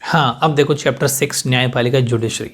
हाँ, अब देखो चैप्टर 6 न्यायपालिका जुडिशरी,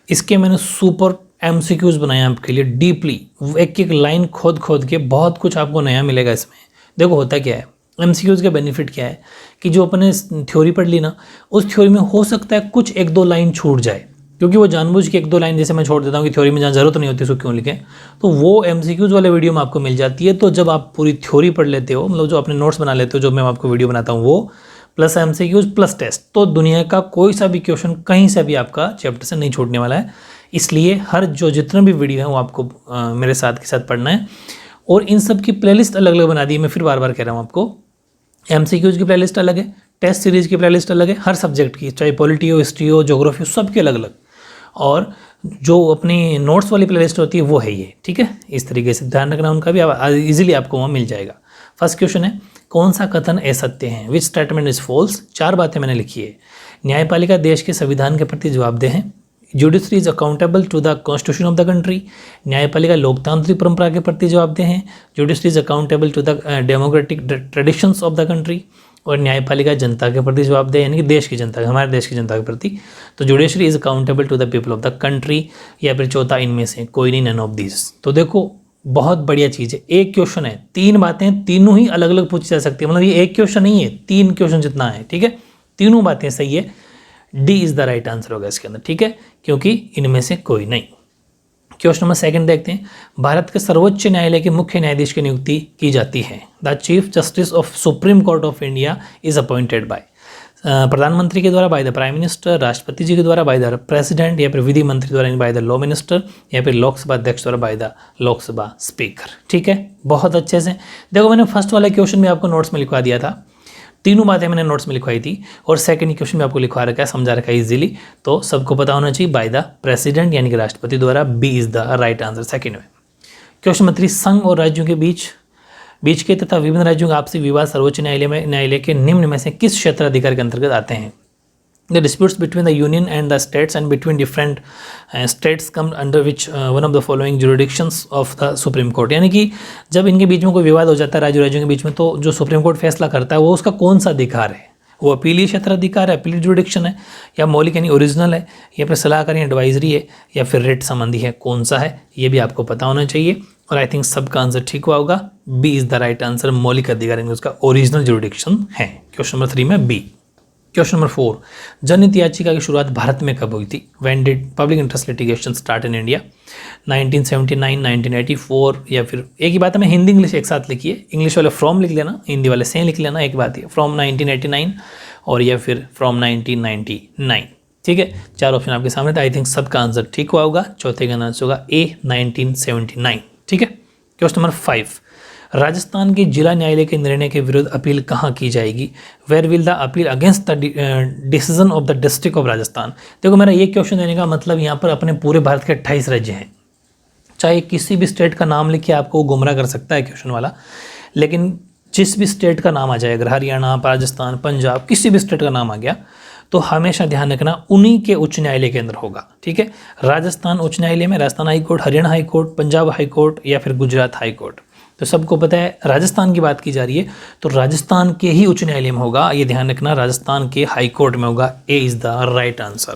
इसके मैंने सुपर एमसीक्यूज बनाए आपके लिए डीपली, एक एक लाइन खोद खोद के, बहुत कुछ आपको नया मिलेगा इसमें। देखो होता क्या है, एमसीक्यूज का बेनिफिट क्या है कि जो अपने थ्योरी पढ़ ली ना, उस थ्योरी में हो सकता है कुछ एक दो लाइन छूट जाए, क्योंकि वो जानबूझ के एक दो लाइन जैसे मैं छोड़ देता हूँ कि थ्योरी में जहाँ जरूरत नहीं होती उसको क्यों लिखें, तो वो एमसीक्यूज वाले वीडियो में आपको मिल जाती है। तो जब आप पूरी थ्योरी पढ़ लेते हो, मतलब जो अपने नोट्स बना लेते हो, जो मैं आपको वीडियो बनाता हूँ वो प्लस एमसीक्यूज प्लस टेस्ट, तो दुनिया का कोई सा भी क्वेश्चन कहीं से भी आपका चैप्टर से नहीं छूटने वाला है। इसलिए हर जो जितना भी वीडियो है वो आपको मेरे साथ के साथ पढ़ना है। और इन सब की प्लेलिस्ट अलग अलग बना दी है, मैं फिर बार बार कह रहा हूँ आपको। एमसीक्यूज की प्लेलिस्ट अलग है, टेस्ट सीरीज की प्लेलिस्ट अलग है, हर सब्जेक्ट की, चाहे पॉलिटी हो, हिस्ट्री हो, ज्योग्राफी हो, सबके अलग अलग। और जो अपनी नोट्स वाली प्लेलिस्ट होती है वो है ये, ठीक है। इस तरीके से ध्यान रखना, उनका भी इजीली आपको वहाँ मिल जाएगा। फर्स्ट क्वेश्चन है, कौन सा कथन असत्य है, विच स्टेटमेंट इज फॉल्स। 4 बातें मैंने लिखी है। न्यायपालिका देश के संविधान के प्रति जवाबदेह है। Judiciary is accountable to the constitution of the country. न्यायपालिका लोकतांत्रिक परंपरा के प्रति जवाबदेह है। Judiciary is accountable to the democratic traditions of the country. और न्यायपालिका जनता के प्रति जवाबदेह, यानी कि देश की जनता, हमारे देश की जनता के प्रति। तो judiciary is accountable to the people of the country. या फिर चौथा, इनमें से कोई नहीं, नन ऑफ दिस। तो देखो बहुत बढ़िया चीज़ है, एक क्वेश्चन है, 3 बातें, तीनों ही अलग अलग पूछी जा सकती है, मतलब ये एक क्वेश्चन नहीं है, 3 क्वेश्चन जितना है, ठीक है। तीनों बातें सही है, D is the right answer होगा इसके अंदर, ठीक है, क्योंकि इनमें से कोई नहीं। क्वेश्चन नंबर 2 देखते हैं। भारत के सर्वोच्च न्यायालय के मुख्य न्यायाधीश की नियुक्ति की जाती है। The chief justice of supreme court of India is appointed by, प्रधानमंत्री के द्वारा बाय द प्राइम मिनिस्टर, राष्ट्रपति जी के द्वारा बाय द प्रेसिडेंट, या फिर विधि मंत्री द्वारा बाय द लॉ मिनिस्टर, या फिर लोकसभा अध्यक्ष द्वारा बाय द लोकसभा स्पीकर, ठीक है। बहुत अच्छे से देखो, मैंने फर्स्ट वाला क्वेश्चन भी आपको नोट्स में लिखवा दिया था, तीनों बातें मैंने नोट्स में लिखवाई थी, और सेकंड क्वेश्चन भी आपको लिखवा रखा है, समझा रखा है इजीली। तो सबको पता होना चाहिए, बाय द प्रेसिडेंट यानी कि राष्ट्रपति द्वारा, B is the right answer second में। क्वेश्चन नंबर 3, संघ और राज्यों के बीच के तथा विभिन्न राज्यों का आपसी विवाद सर्वोच्च न्यायालय के निम्न में से किस क्षेत्राधिकार के अंतर्गत आते हैं। The disputes between the union and the states and between different states come under which one of the following jurisdictions of the supreme court, यानी कि जब इनके बीच में कोई विवाद हो जाता है राज्यों के बीच में, तो जो सुप्रीम कोर्ट फैसला करता है वो उसका कौन सा अधिकार है, वो अपीलीय क्षेत्राधिकार है, अपीलीय जुरिडिक्शन है, या मौलिक यानी ओरिजिनल है, या फिर सलाहकारी एडवाइजरी है, या फिर रिट संबंधी है, कौन सा है ये भी आपको पता होना चाहिए। और आई थिंक सबका आंसर ठीक हुआ होगा, B is the right answer, मौलिक अधिकार यानी उसका ओरिजिनल जुरिडिक्शन है। क्वेश्चन नंबर 3 में बी। क्वेश्चन नंबर 4, जनहित याचिका की शुरुआत भारत में कब हुई थी। When did public interest litigation start in India, 1979, 1984, या फिर एक ही बात है, मैं हिंदी इंग्लिश एक साथ लिखिए, इंग्लिश वाले फ्रॉम लिख लेना, हिंदी वाले से लिख लेना, एक बात है, फ्रॉम 1989 और या फिर फ्रॉम 1999, ठीक है। 4 ऑप्शन आपके सामने था, आई थिंक सबका आंसर ठीक हुआ होगा। चौथे का आंसर होगा ए, 1979, ठीक है। क्वेश्चन नंबर 5, राजस्थान के जिला न्यायालय के निर्णय के विरुद्ध अपील कहाँ की जाएगी। Where will the appeal against the decision of the district of Rajasthan. देखो मेरा ये क्वेश्चन देने का मतलब, यहाँ पर अपने पूरे भारत के 28 राज्य हैं, चाहे किसी भी स्टेट का नाम लिखिए आपको गुमराह कर सकता है क्वेश्चन वाला, लेकिन जिस भी स्टेट का नाम आ जाए, अगर हरियाणा, राजस्थान, पंजाब, किसी भी स्टेट का नाम आ गया, तो हमेशा ध्यान रखना उन्हीं के उच्च न्यायालय के अंदर होगा, ठीक है। राजस्थान उच्च न्यायालय में Rajasthan high court, Haryana high court, Punjab high court, या फिर गुजरात हाई कोर्ट। तो सबको पता है राजस्थान की बात की जा रही है, तो राजस्थान के ही उच्च न्यायालय में होगा, ये ध्यान रखना, राजस्थान के हाई कोर्ट में होगा, A is the right answer.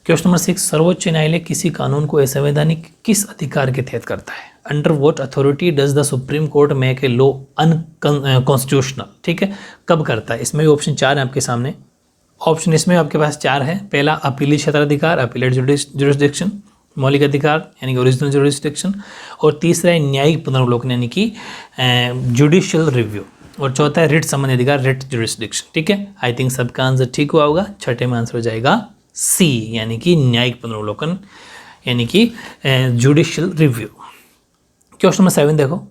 Question number 6, सर्वोच्च न्यायालय किसी कानून को असंवैधानिक किस अधिकार के तहत करता है। Under what authority does the supreme court make a law unconstitutional, ठीक है, कब करता है। इसमें भी ऑप्शन 4 है आपके सामने, ऑप्शन इसमें आपके पास 4 है। पहला अपीलीय क्षेत्राधिकार, अपीलेट जुरिस्डिक्शन, मौलिक अधिकार यानी कि ओरिजिनल जुरिस्डिक्शन, और तीसरा है न्यायिक पुनर्वलोकन यानी कि जुडिशियल रिव्यू, और चौथा है रिट संबंधी अधिकार, रिट जुरिस्डिक्शन, ठीक है। आई थिंक सबका आंसर ठीक हुआ होगा। छठे में आंसर हो जाएगा सी, यानी कि न्यायिक पुनर्वलोकन यानी कि जुडिशियल रिव्यू। क्वेश्चन नंबर 7 देखो,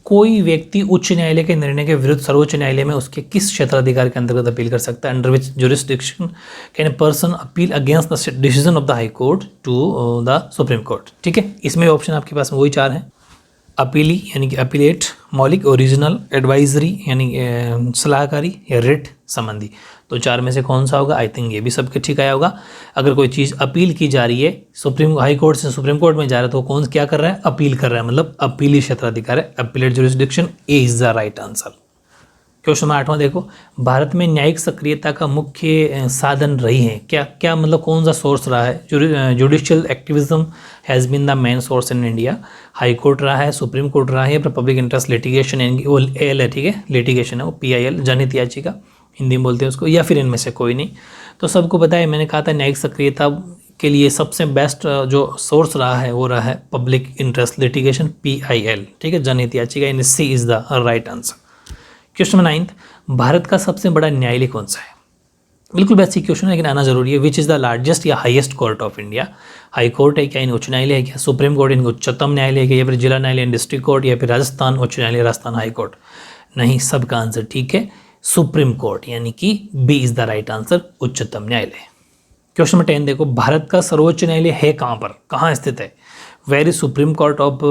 कोई व्यक्ति उच्च न्यायालय के निर्णय के विरुद्ध सर्वोच्च न्यायालय में उसके किस क्षेत्राधिकार के अंतर्गत अपील कर सकता है। Under which jurisdiction can a person appeal against the decision of the high court to the supreme court, ठीक है। इसमें ऑप्शन आपके पास में वही 4 हैं, अपीली यानी कि अपीलेट, मौलिक, ओरिजिनल, एडवाइजरी यानी सलाहकारी, या रिट संबंधी। तो 4 में से कौन सा होगा। आई थिंक ये भी सबके ठीक आया होगा। अगर कोई चीज़ अपील की जा रही है सुप्रीम हाई कोर्ट से सुप्रीम कोर्ट में जा रहा है, तो कौन क्या कर रहा है, अपील कर रहा है, मतलब अपीली क्षेत्राधिकार है, appellate jurisdiction, A is the right answer. Question number 8वां देखो, भारत में न्यायिक सक्रियता का मुख्य साधन रही है क्या? क्या मतलब कौन सा सोर्स रहा है? Judicial activism has been the main source in India. High court रहा है, सुप्रीम कोर्ट रहा है, पब्लिक इंटरेस्ट लिटिगेशन, वो एल है, ठीक है, लिटिगेशन है वो, PIL, जनहित याचिका हिंदी में बोलते हैं उसको, या फिर इनमें से कोई नहीं। तो सबको पता है, मैंने कहा था न्यायिक सक्रियता के लिए सबसे बेस्ट जो सोर्स रहा है वो रहा है पब्लिक इंटरेस्ट लिटिगेशन, PIL, ठीक है, जनहित याचिका, इन C is the right answer. Question number 9, Bharat का सबसे बड़ा न्यायालय कौन सा है? बिल्कुल बेसिक क्वेश्चन है लेकिन आना जरूरी है। विच इज़ द लार्जेस्ट या highest court of India? High court है क्या, इन उच्च न्यायालय है क्या, सुप्रीम कोर्ट इनका उच्चतम न्यायालय है क्या, या फिर जिला न्यायालय डिस्ट्रिक्ट कोर्ट, या फिर राजस्थान उच्च न्यायालय राजस्थान हाई कोर्ट? नहीं, सबका आंसर ठीक है, सुप्रीम कोर्ट, यानी कि B is the right answer, उच्चतम न्यायालय। क्वेश्चन नंबर 10 देखो, भारत का सर्वोच्च न्यायालय है कहाँ पर, कहाँ स्थित है? Where is supreme court of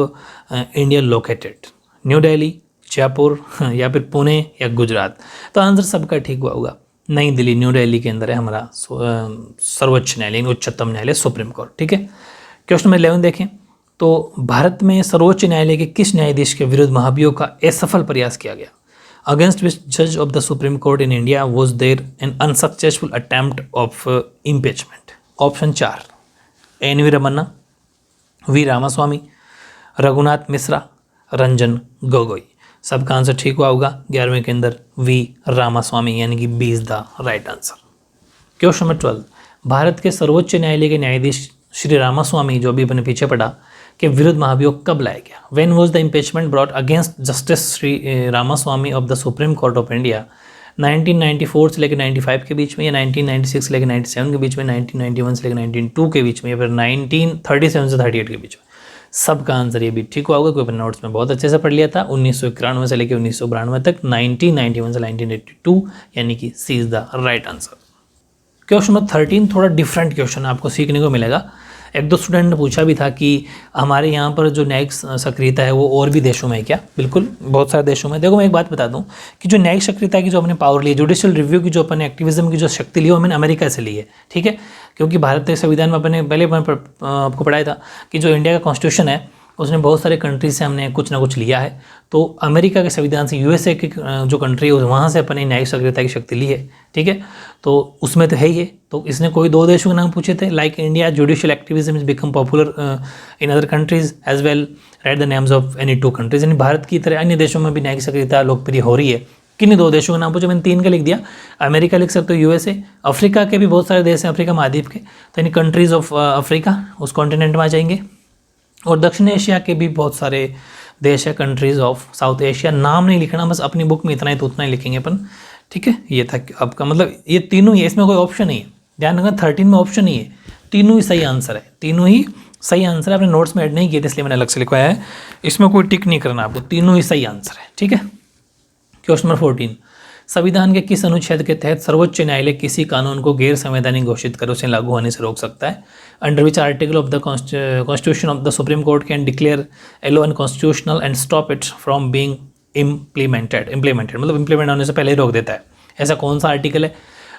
India located? New Delhi, Jaipur, या फिर पुणे, या गुजरात? तो आंसर सबका ठीक हुआ होगा, नई दिल्ली, न्यू दिल्ली के अंदर है हमारा सर्वोच्च न्यायालय, उच्चतम न्यायालय, सुप्रीम कोर्ट, ठीक है। क्वेश्चन नंबर 11 देखें, तो भारत में सर्वोच्च न्यायालय के किस न्यायाधीश के विरुद्ध महाभियोग का असफल प्रयास किया गया? अगेंस्ट विच जज of the supreme court in India was there an unsuccessful attempt of impeachment? Option 4, NV Ramana, V Ramaswami, Raghunath Mishra, Ranjan Gogoi. सबका आंसर ठीक हुआ होगा 11वें के अंदर, V रामास्वामी, यानी कि B is the right answer. Question number 12, Bharat के सर्वोच्च न्यायालय के न्यायाधीश श्री रामास्वामी, जो भी अपने पीछे पड़ा, के विरुद्ध महाभियोग कब लाया गया? When was the impeachment brought against justice Shri Ramaswami of the supreme court of India? 1994 से लेकर 95 के बीच में, या 1996 से लेकर 97 के बीच में, 1991 से लेकर 1992 के बीच में, या फिर 1937 से 38 के बीच में? सबका आंसर ये भी ठीक हुआ होगा, कोई अपने नोट्स में बहुत अच्छे से पढ़ लिया था। 1991 से लेकर 1992 तक, 1991 से 1982, यानी कि C is the right answer. Question number 13 थोड़ा डिफरेंट क्वेश्चन आपको सीखने को मिलेगा। एक दो स्टूडेंट ने पूछा भी था कि हमारे यहाँ पर जो न्यायिक सक्रियता है वो और भी देशों में है क्या? बिल्कुल, बहुत सारे देशों में। देखो मैं एक बात बता दूं कि जो न्यायिक सक्रियता की जो हमने पावर ली है, जुडिशियल रिव्यू की जो अपन एक्टिविज्म की जो शक्ति ली है, वो मैंने अमेरिका से ली है, ठीक है। क्योंकि भारतीय संविधान में अपने पहले आपको पढ़ाया था कि जो इंडिया का कॉन्स्टिट्यूशन है उसने बहुत सारे कंट्रीज से हमने कुछ ना कुछ लिया है। तो अमेरिका के संविधान से, USA की जो कंट्री है वहाँ से अपने न्यायिक सक्रियता की शक्ति ली है, ठीक है। तो उसमें तो है ही है। तो इसने कोई 2 देशों के नाम पूछे थे, like India judicial activism is become popular in other countries as well, write the names of any 2 countries. यानी भारत की तरह अन्य देशों में भी न्यायिक सक्रियता लोकप्रिय हो रही है। किन्हीं 2 देशों के नाम पूछे, मैंने 3 का लिख दिया। अमेरिका लिख सकते हो, USA, अफ्रीका के भी बहुत सारे देश हैं, अफ्रीका महाद्वीप के, तो यानी कंट्रीज ऑफ अफ्रीका उस कॉन्टिनेंट में आ जाएंगे। और दक्षिण एशिया के भी बहुत सारे देश है, कंट्रीज ऑफ साउथ एशिया। नाम नहीं लिखना, बस अपनी बुक में इतना ही तो उतना ही लिखेंगे अपन, ठीक है। ये था आपका मतलब, ये तीनों ही है, इसमें कोई ऑप्शन नहीं है। ध्यान रखना 13 में ऑप्शन नहीं है, तीनों ही सही आंसर है, तीनों ही सही आंसर है। अपने नोट्स में ऐड नहीं किए थे इसलिए मैंने अलग से लिखवाया है, इसमें कोई टिक नहीं करना आपको, तीनों ही सही आंसर है, ठीक है। क्वेश्चन नंबर 14, संविधान के किस अनुच्छेद के तहत सर्वोच्च न्यायालय किसी कानून को गैर संवैधानिक घोषित कर उसे लागू होने से रोक सकता है? Under which article of the constitution of the supreme court can declare a law unconstitutional and stop it from being implemented मतलब इम्प्लीमेंट होने से पहले ही रोक देता है। ऐसा कौन सा आर्टिकल है?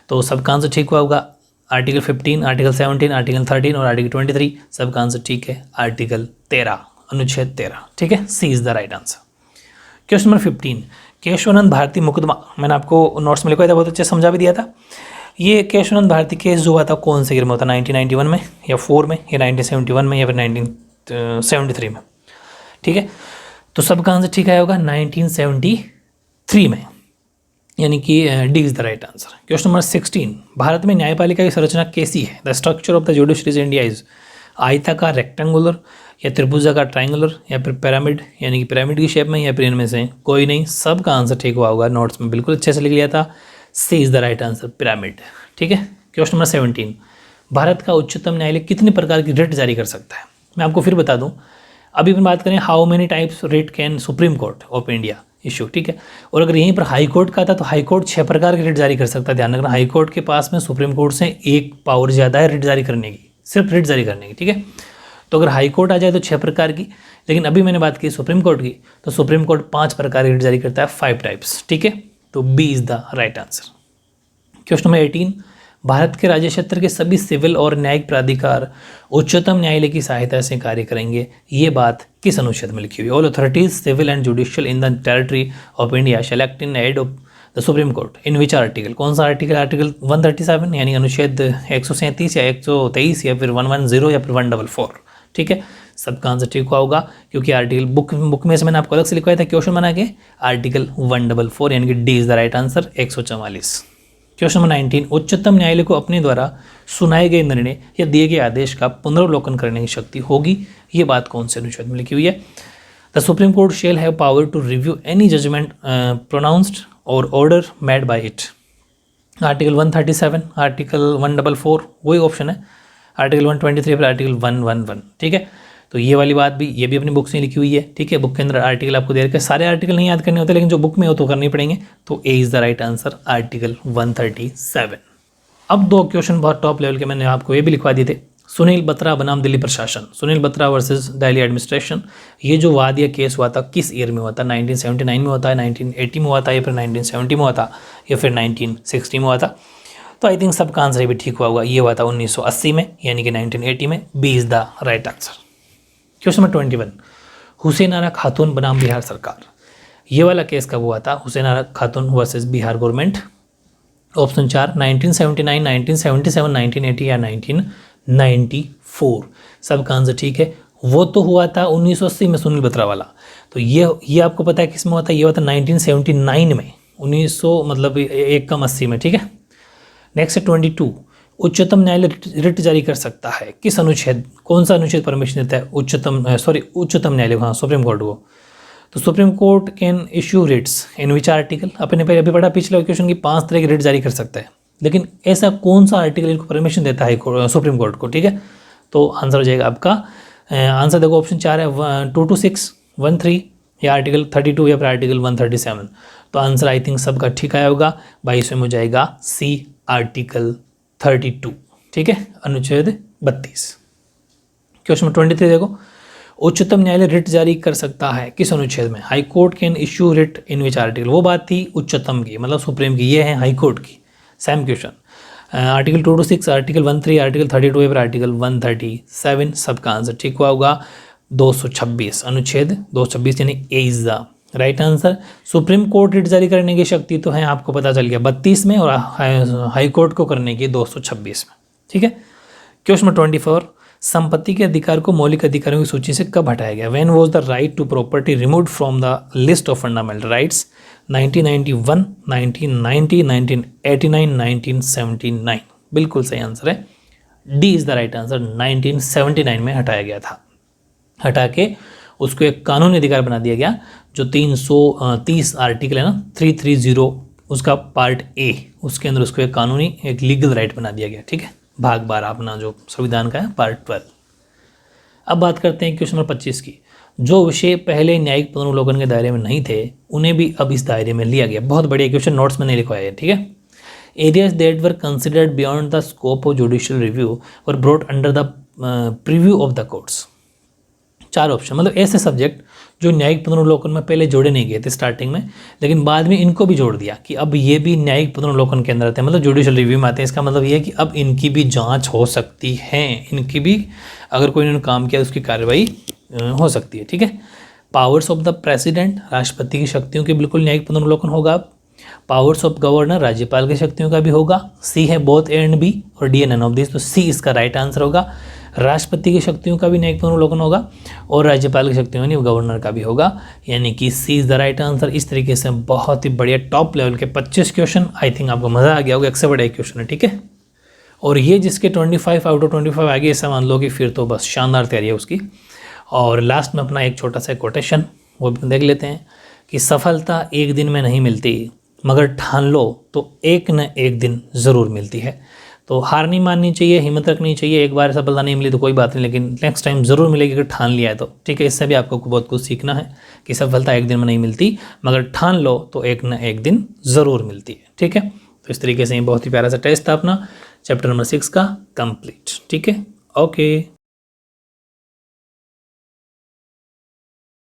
तो सबका आंसर ठीक हुआ होगा, आर्टिकल 15, आर्टिकल 17, आर्टिकल 13 और आर्टिकल 23। सबका आंसर ठीक है, आर्टिकल 13, अनुच्छेद 13, ठीक है। C is the right answer. Question number 15, Keshavananda Bharati मुकदमा, मैंने आपको नोट्स में लिखवाया था, बहुत अच्छे समझा भी दिया था। ये केशवानंद भारती केस जो हुआ था कौन से ईयर में होता? 1991 में, या 4 में, या 1971 में, या फिर 1973 में, ठीक है। तो सबका आंसर ठीक आया होगा 1973 में, यानी कि D is the right answer. Question number 16, Bharat में न्यायपालिका की संरचना कैसी है? The structure of the judiciary India is आयताकार, रेक्टेंगुलर, या त्रिभुजाकार, ट्राइंगुलर, या फिर पिरामिड, यानी कि पिरामिड की शेप में, या फिर इनमें से कोई नहीं। सबका आंसर ठीक हुआ होगा, नोट्स में बिल्कुल अच्छे से लिख लिया था। C is the right answer, pyramid, ठीक है। क्वेश्चन नंबर 17, भारत का उच्चतम न्यायालय कितने प्रकार की रिट जारी कर सकता है? मैं आपको फिर बता दूं, अभी अपन बात करें how many types writ can supreme court of India issue, ठीक है। और अगर यहीं पर हाई कोर्ट का था तो हाई कोर्ट 6 प्रकार की रिट जारी कर सकता है। ध्यान रखना, हाई कोर्ट के पास में सुप्रीम कोर्ट से एक पावर ज़्यादा है रिट जारी करने की, सिर्फ रिट जारी करने की, ठीक है। तो अगर हाई कोर्ट आ जाए तो 6 प्रकार की, लेकिन अभी मैंने बात की सुप्रीम कोर्ट की, तो सुप्रीम कोर्ट 5 प्रकार की रिट जारी करता है, 5 टाइप्स, ठीक है। तो B is the right answer. Question number 18, Bharat के राज्य क्षेत्र के सभी सिविल और न्यायिक प्राधिकार उच्चतम न्यायालय की सहायता से कार्य करेंगे। ये बात किस अनुच्छेद में लिखी हुई है? All authorities civil and judicial in the territory of India shall act in aid of the supreme court in which article, कौन सा आर्टिकल, आर्टिकल 137 यानी अनुच्छेद 137 या 123 या फिर 110 या फिर 144, ठीक है। सबका आंसर ठीक हुआ होगा क्योंकि आर्टिकल बुक में से मैंने आपको अलग से लिखवाया था क्वेश्चन बना के, आर्टिकल 144 यानी कि D is the right answer 144। Question number 19, उच्चतम न्यायालय को अपने द्वारा सुनाए गए निर्णय या दिए गए आदेश का पुनर्वलोकन करने की शक्ति होगी, ये बात कौन से अनुच्छेद में लिखी हुई है। The supreme court shall have power to review any judgment pronounced और order made by it. Article 137, article 144 वही ऑप्शन है, आर्टिकल 123 फिर आर्टिकल 111, ठीक है। तो ये वाली बात भी, ये भी अपनी बुक से लिखी हुई है, ठीक है। बुक के अंदर आर्टिकल आपको दे रखे, सारे आर्टिकल नहीं याद करने होते लेकिन जो बुक में हो तो करने पड़ेंगे। तो A is the right answer article 137। अब दो क्वेश्चन बहुत टॉप लेवल के मैंने आपको ये भी लिखवा दिए थे। सुनील बत्रा बनाम दिल्ली प्रशासन, सुनील बत्रा वर्सेस दिल्ली एडमिनिस्ट्रेशन, ये जो वाद या केस हुआ था किस ईयर में हुआ था, 1979 में होता है, 1980 में हुआ था या फिर 1970 में हुआ था या फिर 1960 में हुआ था। तो आई थिंक सबका आंसर भी ठीक हुआ होगा, ये हुआ था 1980 में यानी कि 1980 में, B is the right answer. Question number 21, Hussainara Khatoon बनाम बिहार सरकार, ये वाला केस कब हुआ था, हुसैन आरा खातून वर्सेस बिहार गवर्नमेंट। ऑप्शन 4 1979, 1977, 1980 या 1994। सबका आंसर ठीक है। वो तो हुआ था 1980 में सुनील बत्रा वाला, तो ये आपको पता है किस में हुआ था, ये हुआ था 1979 में, 1900 मतलब एक कम 80 में, ठीक है। नेक्स्ट है 22, उच्चतम न्यायालय रिट जारी कर सकता है किस अनुच्छेद, कौन सा अनुच्छेद परमिशन देता है उच्चतम न्यायालय, हाँ सुप्रीम कोर्ट को। तो supreme court can issue writs in which article, अपने पे अभी पढ़ा पिछले क्वेश्चन की 5 तरह की रिट जारी कर सकता है, लेकिन ऐसा कौन सा आर्टिकल इनको परमिशन देता है सुप्रीम कोर्ट को, ठीक है। तो आंसर हो जाएगा आपका, आंसर देखो ऑप्शन 4 है 226, 13 या आर्टिकल 32 या फिर आर्टिकल 137। तो आंसर आई थिंक सबका ठीक आया होगा, 22 में हो जाएगा सी आर्टिकल 32, ठीक है, अनुच्छेद 32। क्वेश्चन नंबर 23 देखो, उच्चतम न्यायालय रिट जारी कर सकता है किस अनुच्छेद में, high court can issue writ in which article, वो बात थी उच्चतम की मतलब सुप्रीम की, ये है हाई कोर्ट की। Same question article 226, article 13, article 32 या फिर आर्टिकल 137। सबका आंसर ठीक हुआ होगा, 226 अनुच्छेद 226 यानी A is the right answer. Supreme court writ जारी करने की शक्ति तो है आपको पता चल गया 32 में और हाई कोर्ट को करने की 226 में, ठीक है। क्वेश्चन नंबर 24, संपत्ति के अधिकार को मौलिक अधिकारों की सूची से कब हटाया गया, when was the right to property removed from the list of fundamental rights, 1991, 1990, 1989, 1979। बिल्कुल सही आंसर है, D is the right answer, 1979 में हटाया गया था। हटा के उसको एक कानूनी अधिकार बना दिया गया, जो 330 आर्टिकल है ना 330 उसका पार्ट ए, उसके अंदर उसको एक कानूनी एक लीगल राइट बना दिया गया, ठीक है। भाग 12 अपना जो संविधान का है पार्ट 12। अब बात करते हैं क्वेश्चन नंबर 25 की, जो विषय पहले न्यायिक पुनर्वलोकन के दायरे में नहीं थे उन्हें भी अब इस दायरे में लिया गया। बहुत बढ़िया क्वेश्चन, नोट्स में नहीं लिखवाया है, ठीक है। Areas that were considered beyond the scope of judicial review were brought under the preview of the courts. 4 option, मतलब ऐसे सब्जेक्ट जो न्यायिक पुनर्वलोकन में पहले जोड़े नहीं गए थे स्टार्टिंग में, लेकिन बाद में इनको भी जोड़ दिया कि अब ये भी न्यायिक पुनर्वलोकन के अंदर आते हैं, मतलब जुडिशियल रिव्यू में आते हैं। इसका मतलब ये है कि अब इनकी भी जांच हो सकती है, इनकी भी अगर कोई इन्होंने काम किया उसकी कार्रवाई हो सकती है, ठीक है। पावर्स ऑफ द प्रेसिडेंट, राष्ट्रपति की शक्तियों की बिल्कुल न्यायिक पुनर्वलोकन होगा। पावर्स ऑफ गवर्नर, राज्यपाल की शक्तियों का भी होगा। सी है बोथ ए एंड बी और डी एन ऑफ दिस, तो सी इसका राइट आंसर होगा। राष्ट्रपति की शक्तियों का भी न्यायिक पुनर्वलोकन होगा और राज्यपाल की शक्तियों यानी गवर्नर का भी होगा, यानी कि सी इज द राइट आंसर। इस तरीके से बहुत ही बढ़िया टॉप लेवल के 25 क्वेश्चन, आई थिंक आपको मज़ा आ गया होगा, एक से बड़ा क्वेश्चन है, ठीक है। और ये जिसके 25 आउट ऑफ 25 आ गए ऐसा मान लो कि फिर तो बस शानदार तैयारी है उसकी। और लास्ट में अपना एक छोटा सा कोटेशन वो भी देख लेते हैं कि सफलता एक दिन में नहीं मिलती, मगर ठान लो तो एक न एक दिन ज़रूर मिलती है। तो हार नहीं माननी चाहिए, हिम्मत रखनी चाहिए। एक बार सफलता नहीं मिली तो कोई बात नहीं, लेकिन नेक्स्ट टाइम ज़रूर मिलेगी अगर ठान लिया है तो, ठीक है। इससे भी आपको बहुत कुछ सीखना है कि सफलता एक दिन में नहीं मिलती, मगर ठान लो तो एक न एक दिन ज़रूर मिलती है, ठीक है। तो इस तरीके से ये बहुत ही प्यारा सा टेस्ट था अपना चैप्टर नंबर 6 का कंप्लीट, ठीक है। ओके।